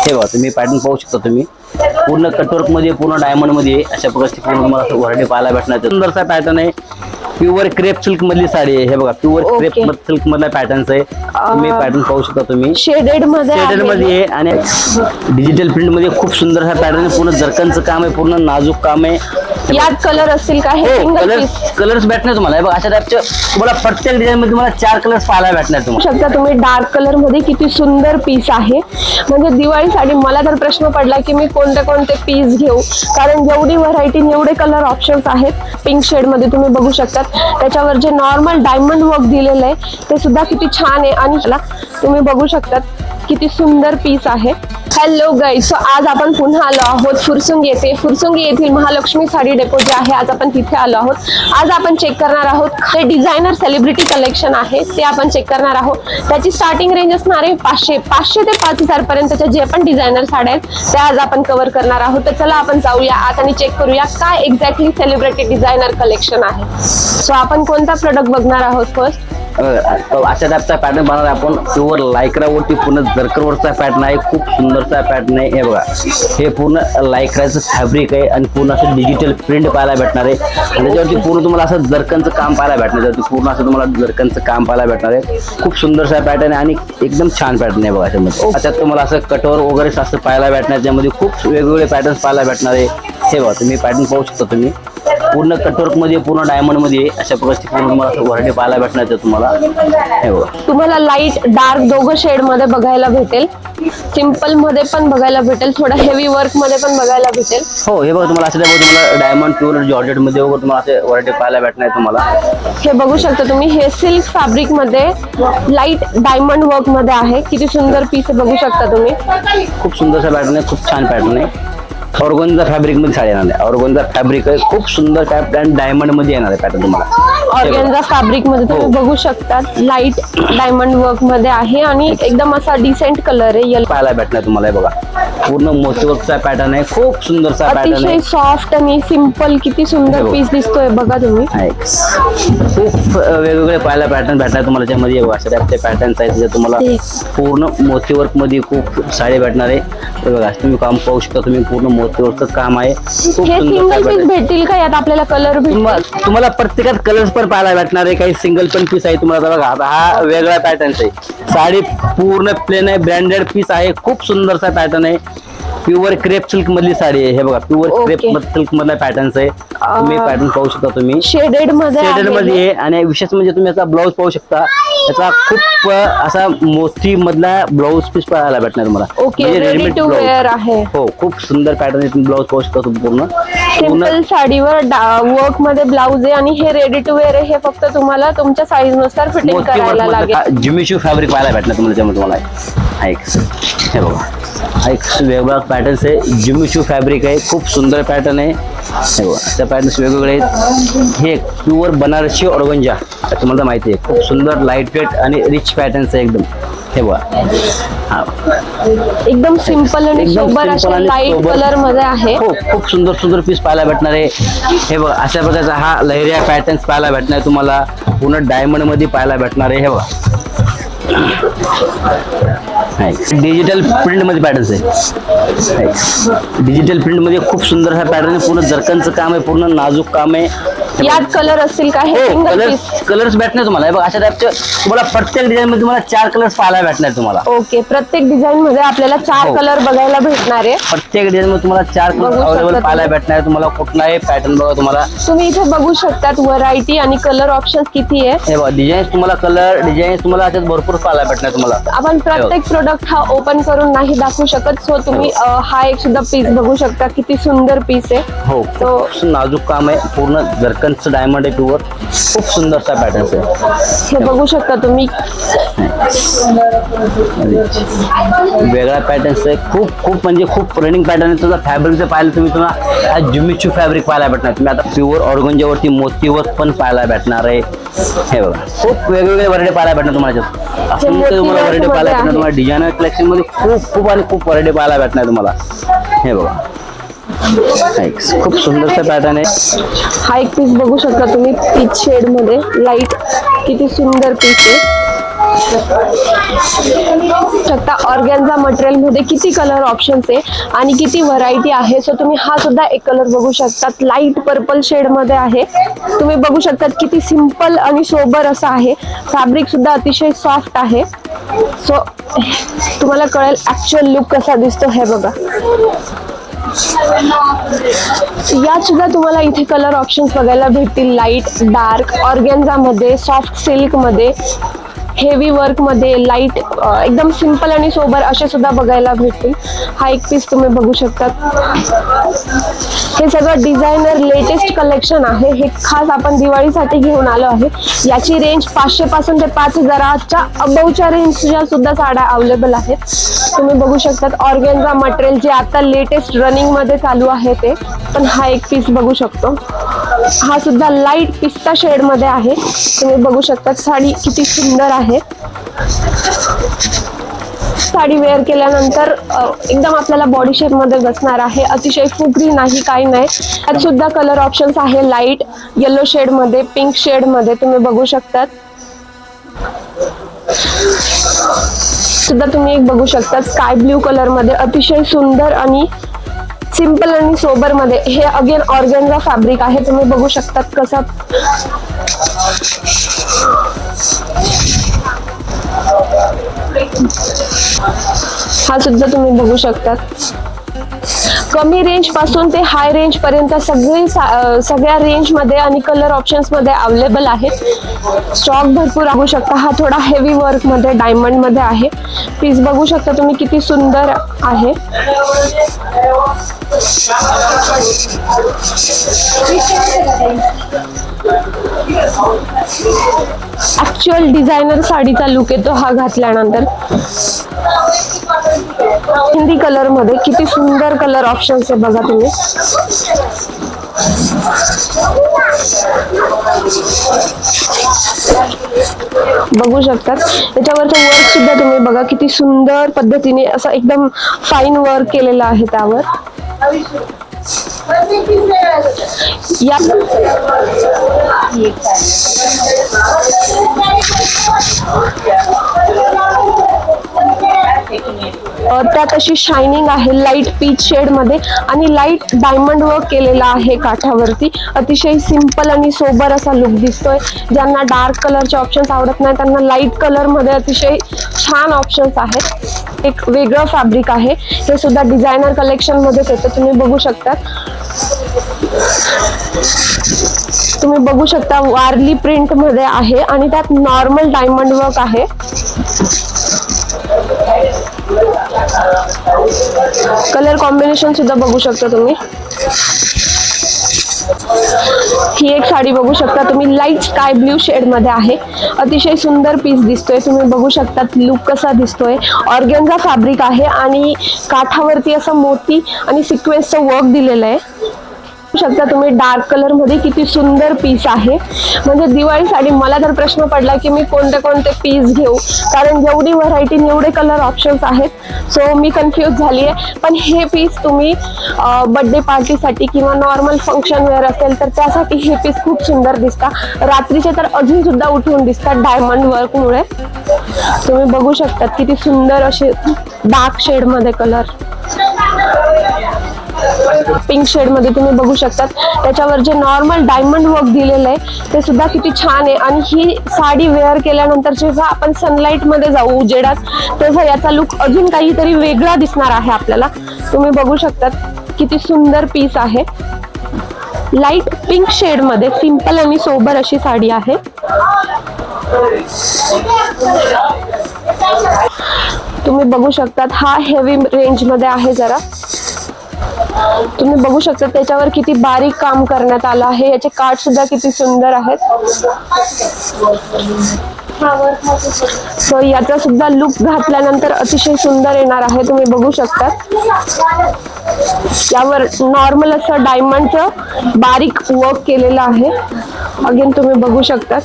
हे बघा तुम्ही पॅटर्न पाहू शकता तुम्ही पूर्ण कटवर्क मध्ये पूर्ण डायमंड मध्ये अशा प्रकारची पूर्ण तुम्हाला व्हरायटी पाहायला भेटणार. सुंदरसा पॅटर्न आहे. प्युअर क्रेप सिल्क मधली साडी आहे. हे बघा प्युअर क्रेप सिल्क मधला पॅटर्न आहे. तुम्ही पॅटर्न पाहू शकता तुम्ही शेडेड मध्ये आहे आणि डिजिटल प्रिंट मध्ये खूप सुंदर हा पॅटर्न आहे. पूर्ण जरकनचं काम आहे. पूर्ण नाजूक काम आहे. यात कलर असतील का? हे सिंगल पीस कलर्स भेटणार तुम्हाला. हे बघा अशा टाइपचे तुम्हाला प्रत्येक डिझाइन मध्ये तुम्हाला 4 कलर्स पाहायला भेटणार तुम्हाला. शकता तुम्ही डार्क कलर मध्ये किती सुंदर पीस आहे. म्हणजे दिवाळीसाठी मला तर प्रश्न पडला की मी कोणते कोणते पीस घेऊ, कारण जेवढी व्हरायटी एवढे कलर ऑप्शन्स आहेत. पिंक शेड मध्ये तुम्ही बघू शकता. त्याच्यावर जे नॉर्मल डायमंड वर्क दिलेलं आहे ते सुद्धा किती छान आहे आणि तुम्ही बघू शकता किती सुंदर पीस आहे. हॅलो गाईज, सो आज आपण पुन्हा आलो आहोत फुरसुंगी येथे. फुरसुंगी येथील महालक्ष्मी साडी डेपो जे आहे आज आपण तिथे आलो आहोत. आज आपण चेक करणार आहोत ते डिझायनर सेलिब्रिटी कलेक्शन आहे ते आपण चेक करणार आहोत. त्याची स्टार्टिंग रेंज असणार आहे 500 ते 5000 पर्यंतच्या जे पण डिझायनर साड्या आहेत त्या आज आपण कव्हर करणार आहोत. तर चला आपण जाऊया आत आणि चेक करूया काय एक्झॅक्टली सेलिब्रिटी डिझायनर कलेक्शन आहे. सो आपण कोणता प्रोडक्ट बघणार आहोत फर्स्ट? अशा टाईपचा पॅटर्न बनवणार आपण. प्युअर लायक्रावरती पूर्ण जरकरवरचा पॅटर्न आहे. खूप सुंदरचा पॅटर्न आहे. हे बघा हे पूर्ण लायक्राचं फॅब्रिक आहे आणि पूर्ण असं डिजिटल प्रिंट पाहायला भेटणार आहे. आणि त्याच्यावरती पूर्ण तुम्हाला असं जरकनचं काम पाहायला भेटणार. त्यावरती पूर्ण असं तुम्हाला जरकनचं काम पाहायला भेटणार आहे. खूप सुंदरसा पॅटर्न आहे आणि एकदम छान पॅटर्न आहे बघा. त्याच्यात तुम्हाला असं कटवर वगैरे असं पाहायला भेटणार. त्यामध्ये खूप वेगवेगळे पॅटर्न्स पाहायला भेटणार आहे. हे बघा तुम्ही पॅटर्न पाहू शकता तुम्ही पूर्ण कटवर्क मध्ये पूर्ण डायमंड मध्ये अशा प्रकारची पूर्ण तुम्हाला व्हरायटी पाहायला भेटणार आहे तुम्हाला. हे बघा तुम्हाला लाईट डार्क दोघं शेड मध्ये बघायला भेटेल. सिंपल मध्ये पण बघायला भेटेल, थोडं हेवी वर्क मध्ये पण बघायला भेटेल. हो हे बघा तुम्हाला असं तुम्हाला डायमंड प्युअर जॉर्जेट मध्ये वगैरे तुम्हाला असे व्हरायटी पाहायला भेटणार आहे तुम्हाला. हे बघू शकता तुम्ही. हे सिल्क फॅब्रिक मध्ये लाईट डायमंड वर्क मध्ये आहे. किती सुंदर पीस बघू शकता तुम्ही. खूप सुंदरसा पॅटर्न आहे. खूप छान पॅटर्न आहे. ऑर्गोन्झा फॅब्रिक मध्ये साडी येणार आहे. ऑर्गोन्झा फॅब्रिक आहे. खूप सुंदर पॅटर्न डायमंड मध्ये येणार आहे पॅटर्न तुम्हाला. ऑर्गेन्झा फॅब्रिक मध्ये तुम्ही बघू शकता लाईट डायमंड वर्क मध्ये आहे आणि एकदम असा डिसेंट कलर आहे. येलो पाहायला भेटणार तुम्हाला. हे बघा पूर्ण मोती वर्कचा पॅटर्न आहे. खूप सुंदरचा पॅटर्न आहे. अतिशय सॉफ्ट आणि सिंपल किती सुंदर पीस दिसतोय बघा तुम्ही. खूप वेगवेगळे पाहायला पॅटर्न भेटणार तुम्हाला. त्यामध्ये अशा टाईपचे पॅटर्न्स आहेत जे तुम्हाला पूर्ण मोती वर्क मध्ये खूप साडी भेटणार आहे. बघा तुम्ही काम पाहू शकता तुम्ही पूर्ण मोतीवरचं काम आहे. खूप हे सिंगल सुंदर पीस भेटतील का यात आपल्याला कलर तुम्हाला प्रत्येकात कलर्स पण पाहायला भेटणार आहे. काही सिंगल पण पीस आहे तुम्हाला. बघा आता हा वेगळा पॅटर्न आहे. साडी पूर्ण प्लेन आहे. ब्रँडेड पीस आहे. खूप सुंदरसा पॅटर्न आहे. प्युअर क्रेप सिल्क मधली साडी आहे. हे बघा प्युअर क्रेप सिल्क मधला पॅटर्न आहे. तुम्ही पॅटर्न पाहू शकता तुम्ही. शेडेड मध्ये आहे आणि विशेष म्हणजे तुम्ही याचा ब्लाऊज पाहू शकता. याचा खूप असा मोती मधला ब्लाऊज पीस पाहायला भेटणार तुम्हाला. ओके रेडी टू वेअर आहे. हो खूप सुंदर पॅटर्न आहे. ब्लाऊज पाहू शकता तुम्ही पूर्ण सिंपल साडीवर वर्क मध्ये ब्लाऊज आहे आणि हे रेडी टू वेअर आहे. हे फक्त तुम्हाला तुमच्या साईज नुसार फिटिंग करायला लागेल. जिमिचू फॅब्रिक पाहायला भेटणार तुम्हाला. त्यामध्ये तुम्हाला हे बघा एक वेगळा पॅटर्न आहे. जिमिचू फॅब्रिक आहे. खूप सुंदर पॅटर्न आहे. हे बघा त्या पॅटर्न्स वेगवेगळे आहेत. हे प्युअर बनारसी ऑर्गन्झा तुम्हाला माहिती आहे. खूप सुंदर लाईट वेट आणि रिच पॅटर्न्स आहे एकदम. हे बघा एकदम सिंपल आणि सोबर अशा लाईट कलर मध्ये आहे. हो खूप सुंदर सुंदर पीस पाहायला भेटणार आहे. हे बघा अशा प्रकारचा हा लहरिया पॅटर्न्स पाहायला भेटणार आहे तुम्हाला. पूर्ण डायमंड मध्ये पाहायला भेटणार आहे. हे बघा डिजिटल प्रिंट मध्ये पॅटर्न्स आहे. डिजिटल प्रिंट मध्ये खूप सुंदर हा पॅटर्न आहे. पूर्ण जरकनचं काम आहे. पूर्ण नाजूक काम आहे. यात कलर असतील का? हे सिंगल पीस कलर्स भेटणार तुम्हाला. बघा अशा टाइपचे तुम्हाला प्रत्येक डिझाइन मध्ये तुम्हाला 4 कलर्स पाहायला भेटणार तुम्हाला. ओके प्रत्येक डिझाइन मध्ये आपल्याला 4 कलर बघायला भेटणार आहे. प्रत्येक डिझाइन मध्ये तुम्हाला 4 कलर अवेलेबल पाहायला भेटणार आहे तुम्हाला. कुठलाही पॅटर्न बघा तुम्हाला. तुम्ही इथे बघू शकतात व्हरायटी आणि कलर ऑप्शन किती आहे. हे बघा डिझाईन्स तुम्हाला कलर डिझाईन्स तुम्हाला याच्यात भरपूर पाहायला भेटणार तुम्हाला. आपण प्रत्येक प्रोडक्ट हा ओपन करून नाही दाखवू शकत. सो तुम्ही हा एक सुद्धा पीस बघू शकता. किती सुंदर पीस आहे. हो खूप नाजूक काम आहे. पूर्ण जरकनचं डायमंड आहे प्युअर. खूप सुंदरचा पॅटर्न आहे. हे बघू शकता तुम्ही. वेगळा पॅटर्न्स आहे. खूप म्हणजे खूप रनिंग पॅटर्न आहे. तुझा फॅब्रिकचं पाहिलं तुम्ही तुम्हाला जिमिचू फॅब्रिक पाहायला भेटणार. तुम्ही आता प्युअर ऑर्गन्झावरती मोती वर्क पण पाहायला भेटणार आहे. हे बघा खूप वेगवेगळे व्हरायटी पाहायला भेटणार तुम्हाला. तुम्हाला व्हरायटी पाहायला भेटणार तुम्हाला. डिझायनर कलेक्शन मध्ये खूप व्हरायटी पाहायला भेटणार तुम्हाला. हे बघा खूप सुंदरसा पॅटर्न आहे. हा एक पीस बघू शकता तुम्ही पीच शेड मध्ये लाईट. किती सुंदर पीस आहे. शकता ऑर्गॅन्झा मटेरियल मध्ये किती कलर ऑप्शन्स आहे आणि किती व्हरायटी आहे. सो तुम्ही हा सुद्धा एक कलर बघू शकतात, लाईट पर्पल शेड मध्ये आहे. तुम्ही बघू शकतात किती सिंपल आणि सोबर असं आहे. फॅब्रिक सुद्धा अतिशय सॉफ्ट आहे. सो तुम्हाला कळेल ऍक्च्युअल लुक कसा दिसतो हे बघा. यात सुद्धा तुम्हाला इथे कलर ऑप्शन्स बघायला भेटतील, लाईट, डार्क, ऑर्गॅन्झा मध्ये, सॉफ्ट सिल्क मध्ये, हेवी वर्क मध्ये, लाईट, एकदम सिंपल आणि सोबर असे सुद्धा बघायला भेटतील. हा एक पीस तुम्ही बघू शकता. हे सगळं डिझायनर लेटेस्ट कलेक्शन आहे. हे खास आपण दिवाळीसाठी घेऊन आलो आहे. याची रेंज 500 पासून ते 5000च्या अबवच्या रेंजच्या सुद्धा साड्या अवेलेबल आहेत. तुम्ही बघू शकता ऑर्गॅन्झा मटेरियल जे आता लेटेस्ट रनिंग मध्ये चालू आहे ते. पण हा एक पीस बघू शकतो. हा सुद्धा लाईट पिस्ता शेड मध्ये आहे. तुम्ही बघू शकता साडी किती सुंदर आहे. साडी वेअर केल्यानंतर एकदम आपल्याला बॉडी शेप मध्ये बसणार आहे. अतिशय फुगरी नाही, काही नाही. यात सुद्धा कलर ऑप्शन्स आहे, लाईट येलो शेड मध्ये, पिंक शेड मध्ये. तुम्ही बघू शकतात सुद्धा तुम्ही एक बघू शकता स्काय ब्ल्यू कलर मध्ये, अतिशय सुंदर आणि सिंपल आणि सोबर मध्ये. हे अगेन ऑर्गॅन्झा फॅब्रिक आहे. तुम्ही बघू शकतात कसा हा सुद्धा तुम्ही बघू शकतात. कमी रेंज पासून ते हाय रेंज पर्यंत सगळ्या रेंज मध्ये आणि कलर ऑप्शन्स मध्ये अवेलेबल आहेत. स्टॉक भरपूर बघू शकता. हा थोडा हेवी वर्क मध्ये, डायमंड मध्ये आहे. पीस बघू शकता तुम्ही किती सुंदर आहे. ऍक्च्युअल डिझायनर साडीचा लुक येतो हा घातल्यानंतर. हिंदी कलर मध्ये किती सुंदर कलर ऑप्शन्स आहे बघा तुम्ही. बघू शकतात त्याच्यावरचं वर्क सुद्धा तुम्ही बघा किती सुंदर पद्धतीने असं एकदम फाईन वर्क केलेलं आहे त्यावर. या त्यात अशी शायनिंग आहे लाईट पीच शेड मध्ये आणि लाईट डायमंड वर्क केलेला आहे काठावरती. अतिशय सिंपल आणि सोबर असा लुक दिसतोय. ज्यांना डार्क कलरचे ऑप्शन्स आवडत नाही त्यांना लाईट कलर मध्ये अतिशय छान ऑप्शन्स आहेत. एक वेगळं फॅब्रिक आहे. हे सुद्धा डिझायनर कलेक्शन मध्येच येतं. तुम्ही बघू शकता. तुम्ही बघू शकता वारली प्रिंट मध्ये आहे आणि त्यात नॉर्मल डायमंड वर्क आहे. कलर कॉम्बिनेशन सुद्धा बघू शकता तुम्ही. ही एक साडी बघू शकता तुम्ही, लाईट स्काय ब्ल्यू शेड मध्ये आहे. अतिशय सुंदर पीस दिसतोय. तुम्ही बघू शकता लुक कसा दिसतोय. ऑर्गॅन्झा फॅब्रिक आहे आणि काठावरती असं मोती आणि सिक्वेन्सचं वर्क दिलेलं आहे. शकता तुम्ही डार्क कलर मध्ये किती सुंदर पीस आहे. म्हणजे दिवाळीसाठी मला तर प्रश्न पडला की मी कोणते कोणते पीस घेऊ, कारण जेवढी व्हरायटी एवढे कलर ऑप्शन्स आहेत. सो मी कन्फ्यूज झाली आहे. पण हे पीस तुम्ही बर्थडे पार्टीसाठी किंवा नॉर्मल फंक्शन वेअर असेल तर त्यासाठी हे पीस खूप सुंदर दिसतात. रात्रीचे तर अजून सुद्धा उठून दिसतात डायमंड वर्क मुळे. तुम्ही बघू शकता किती सुंदर असे डार्क शेड मध्ये कलर, पिंक शेड मध्ये तुम्ही बघू शकता. त्याच्यावर जे नॉर्मल डायमंड वर्क दिलेलं आहे ते सुद्धा किती छान आहे. आणि ही साडी वेअर केल्यानंतर जेव्हा आपण सनलाईट मध्ये जाऊ उजेडात तेव्हा याचा लुक अजून काहीतरी वेगळा दिसणार आहे आपल्याला. तुम्ही बघू शकता किती सुंदर पीस आहे. लाईट पिंक शेड मध्ये सिंपल आणि सोबर अशी साडी आहे. तुम्ही बघू शकता हा हेवी रेंज मध्ये आहे जरा. तुम्ही बघू शकता त्याच्यावर किती बारीक काम करण्यात आलं आहे. याचे कार्ड सुद्धा किती सुंदर आहेत. सो याचा सुद्धा लुक घातल्यानंतर अतिशय सुंदर येणार आहे. तुम्ही बघू शकता यावर नॉर्मल असं डायमंडचं बारीक वर्क केलेलं आहे. अगेन तुम्ही बघू शकता.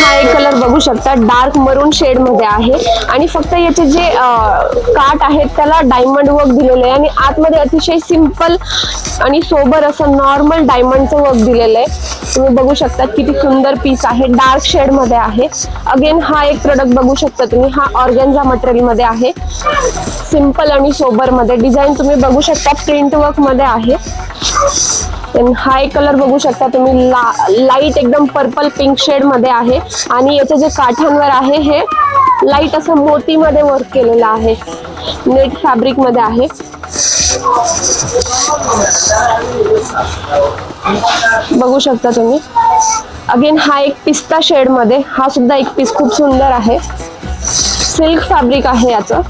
हा एक कलर बघू शकता, डार्क मरून शेड मध्ये आहे आणि फक्त याचे जे काट आहेत त्याला डायमंड वर्क दिलेलं आहे आणि आतमध्ये अतिशय सिंपल आणि सोबर असं नॉर्मल डायमंडचं वर्क दिलेलं आहे. तुम्ही बघू शकता किती सुंदर पीस आहे, डार्क शेड मध्ये आहे. अगेन हा एक प्रोडक्ट बघू शकता तुम्ही, हा ऑर्गेन्झा मटेरियल मध्ये आहे, सिंपल आणि सोबर मध्ये. डिझाईन तुम्ही बघू शकता प्रिंट वर्क मध्ये आहे. हा एक कलर बघू शकता तुम्ही, लाईट एकदम पर्पल पिंक शेड मध्ये आहे आणि याचे जे काठांवर आहे हे लाईट असं मोती मध्ये वर्क केलेलं आहे, नेट फॅब्रिक मध्ये आहे. बघू शकता तुम्ही. अगेन हा एक पिस्ता शेड मध्ये, हा सुद्धा एक पीस खूप सुंदर आहे, सिल्क फॅब्रिक आहे याचं.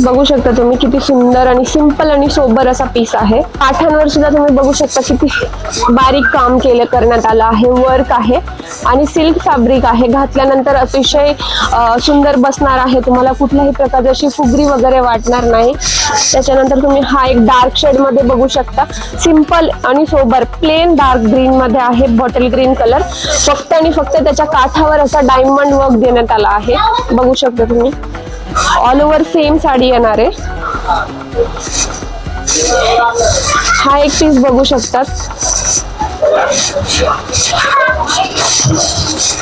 बघू शकता तुम्ही किती सुंदर आणि सिंपल आणि सोबर असा पीस आहे. काठांवर सुद्धा तुम्ही बघू शकता किती बारीक काम करण्यात आलं आहे, वर्क आहे आणि सिल्क फॅब्रिक आहे. घातल्यानंतर अतिशय सुंदर बसणार आहे, तुम्हाला कुठल्याही प्रकारची अशी फुगरी वगैरे वाटणार नाही. त्याच्यानंतर तुम्ही हा एक डार्क शेड मध्ये बघू शकता, सिंपल आणि सोबर प्लेन डार्क ग्रीन मध्ये आहे, बॉटल ग्रीन कलर. फक्त आणि फक्त त्याच्या काठावर असा डायमंड वर्क देण्यात आला आहे. बघू शकता तुम्ही, ऑल ओव्हर सेम साडी येणार आहे. हा एक पीस बघू शकतात,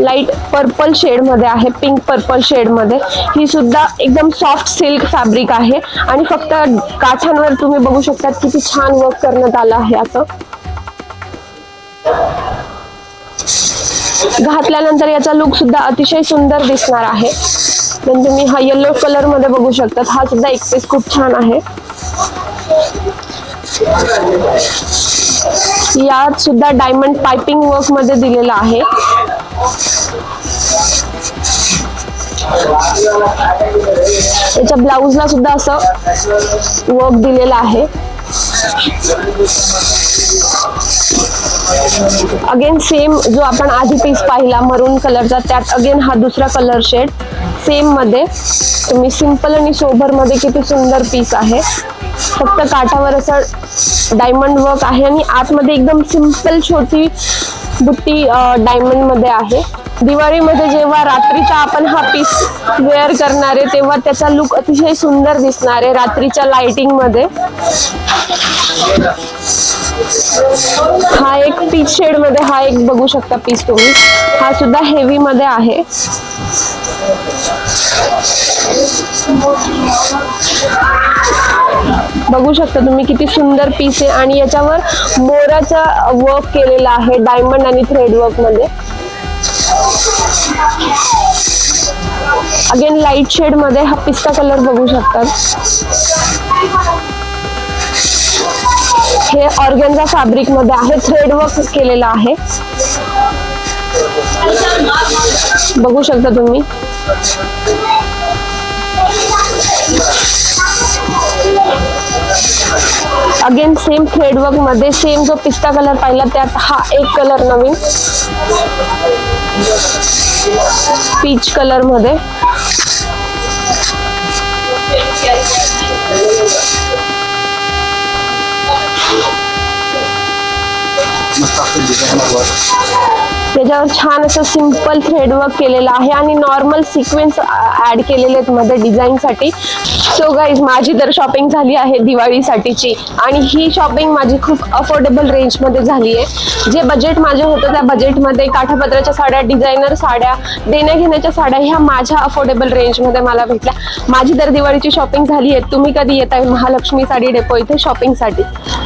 लाईट पर्पल शेड मध्ये आहे, पिंक पर्पल शेड मध्ये. ही सुद्धा एकदम सॉफ्ट सिल्क फॅब्रिक आहे आणि फक्त काठांवर तुम्ही बघू शकता किती छान वर्क करण्यात आलं आहे. असं घातल्यानंतर याचा लुक सुद्धा अतिशय सुंदर दिसणार आहे. पण तुम्ही हा येलो कलर मध्ये बघू शकता, हा सुद्धा एक पीस खूप छान आहे. यात सुद्धा डायमंड पाइपिंग वर्क मध्ये दिलेला आहे. याच्या ब्लाउजला सुद्धा असं वर्क दिलेलं आहे. अगेन सेम जो आपण आधी पीस पाहिला मरून कलरचा, त्यात अगेन हा दुसरा कलर शेड सेम मध्ये. तुम्ही सिंपल आणि सोबर मध्ये किती सुंदर पीस आहे. फक्त काठावर असं डायमंड वर्क आहे आणि आतमध्ये एकदम सिंपल छोटी बुट्टी डायमंड मध्ये आहे. दिवाळीमध्ये जेव्हा रात्रीचा आपण हा पीस वेअर करणार आहे तेव्हा त्याचा लुक अतिशय सुंदर दिसणार आहे रात्रीच्या लाइटिंग मध्ये. हा एक पीच शेड मध्ये हा एक बघू शकता पीस तुम्ही, हा सुद्धा हेवी मध्ये आहे. बघू शकता तुम्ही किती सुंदर पीस आहे आणि याच्यावर मोराचा वर्क केलेला आहे डायमंड आणि थ्रेड वर्क मध्ये. अगेन लाईट शेड मध्ये हा पिस्ता कलर बघू शकतात. हे ऑर्गेन्झा फॅब्रिक मध्ये आहे, थ्रेड वर्क केलेला आहे. बघू शकता तुम्ही. अगेन सेम थ्रेड वर्क मध्ये, सेम जो पिस्ता कलर पाहिला त्यात हा एक कलर नवीन पीच कलर मध्ये. त्याच्यावर छान असं सिंपल थ्रेड वर्क केलेलं आहे आणि नॉर्मल सिक्वेन्स ऍड केलेले आहेत मध्ये डिझाईन साठी. सो गाईज, माझी तर शॉपिंग झाली आहे दिवाळीसाठीची आणि ही शॉपिंग माझी खूप अफोर्डेबल रेंज मध्ये झाली आहे. जे बजेट माझे होतं त्या बजेटमध्ये काठापदराच्या साड्या, डिझायनर साड्या, देण्या घेण्याच्या साड्या ह्या माझ्या अफोर्डेबल रेंज मध्ये मला भेटल्या. माझी तर दिवाळीची शॉपिंग झाली आहे. तुम्ही कधी येताय महालक्ष्मी साडी डेपो इथे शॉपिंग साठी?